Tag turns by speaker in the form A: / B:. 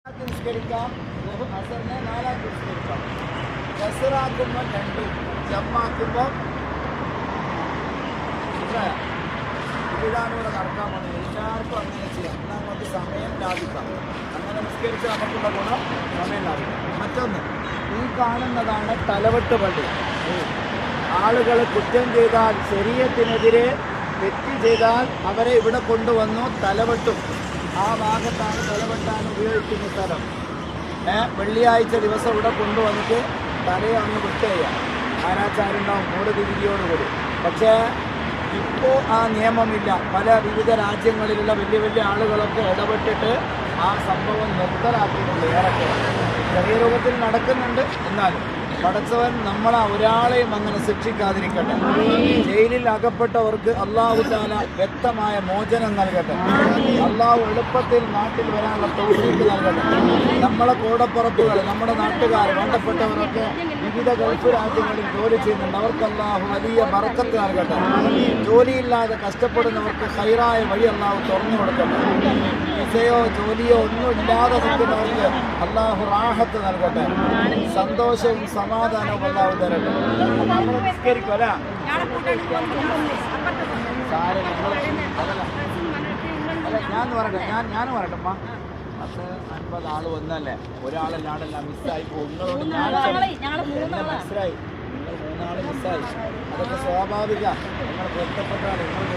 A: നിസ്കരിക്കാം, അസറിനെ 4 നിസ്കരിക്കാം. കസറാക്കുമ്പോൾ 2, ജമ്മാക്കുമ്പോൾ ഇതാണ് ഇവിടെ നടക്കാൻ പോകുന്നത്. എല്ലാവർക്കും അങ്ങനെ ചെയ്യാം. എന്നാൽ നമുക്ക് സമയം ലാഭിക്കാം. അങ്ങനെ നിസ്കരിച്ച് നമുക്കുള്ള ഗുണം സമയം ലാഭിക്കാം. മറ്റൊന്ന്, ഈ കാണുന്നതാണ് തലവെട്ട് പള്ളി. ആളുകൾ കുറ്റം ചെയ്താൽ, ശരീഅത്തിനെതിരെ തെറ്റ് ചെയ്താൽ അവരെ ഇവിടെ കൊണ്ടുവന്നു തലവെട്ടും. ആ ഭാഗത്താണ് തലവെട്ടാൻ ഉപയോഗിക്കുന്ന സ്ഥലം. വെള്ളിയാഴ്ച ദിവസം ഇവിടെ കൊണ്ടുവന്നിട്ട് തലയെ അങ്ങ് വെട്ട് ചെയ്യാം. ആരാച്ചാരുണ്ടാവും 3 തിരിയോടുകൂടി. പക്ഷേ ഇപ്പോൾ ആ നിയമമില്ല. പല വിവിധ രാജ്യങ്ങളിലുള്ള വലിയ വലിയ ആളുകളൊക്കെ ഇടപെട്ടിട്ട് ആ സംഭവം നിർത്തലാക്കിയിട്ടുണ്ട്. ഏറെക്കുറെ ചെറിയ രൂപത്തിൽ നടക്കുന്നുണ്ട്. എന്നാലും പടച്ചവൻ നമ്മളെ ഒരാളെയും അങ്ങനെ ശിക്ഷിക്കാതിരിക്കട്ടെ. ജയിലിൽ അകപ്പെട്ടവർക്ക് അള്ളാഹു തആല വ്യക്തമായ മോചനം നൽകട്ടെ. അള്ളാഹു എളുപ്പത്തിൽ നാട്ടിൽ വരാനുള്ള തൗഫീഖ് നൽകട്ടെ. നമ്മളെ കൂടപ്പുറപ്പുകൾ, നമ്മുടെ നാട്ടുകാർ, വേണ്ടപ്പെട്ടവരൊക്കെ വിവിധ ഗൾഫ് രാജ്യങ്ങളിൽ ജോലി ചെയ്യുന്നുണ്ട്. അവർക്ക് അള്ളാഹു വലിയ ബറക്കത്ത് നൽകട്ടെ. ജോലിയില്ലാതെ കഷ്ടപ്പെടുന്നവർക്ക് ഖൈറായ വഴി അള്ളാഹു തുറന്നു കൊടുക്കട്ടെ. വിസയോ ജോലിയോ ഒന്നും ഇല്ലാതെ നിൽക്കുന്നവർക്ക് അള്ളാഹു റാഹത്ത് നൽകട്ടെ. സന്തോഷവും സമാധാനവും അള്ളാഹു തരട്ടെ. നമ്മൾ നിസ്കരിക്കും അല്ല ഞാൻ പറയട്ടെ, ഞാൻ പറയട്ടെമ്മ. 10-50 ആൾ വന്നല്ലേ, ഒരാളല്ലാടല്ല മിസ്സായി പോകും. നിങ്ങളോട് ഞാൻ മനസ്സിലായി, നിങ്ങൾ 3 ആൾ മിസ്സായി. അതൊക്കെ സ്വാഭാവിക. നിങ്ങൾ പൊരുത്തപ്പെട്ടാണ്. നിങ്ങൾ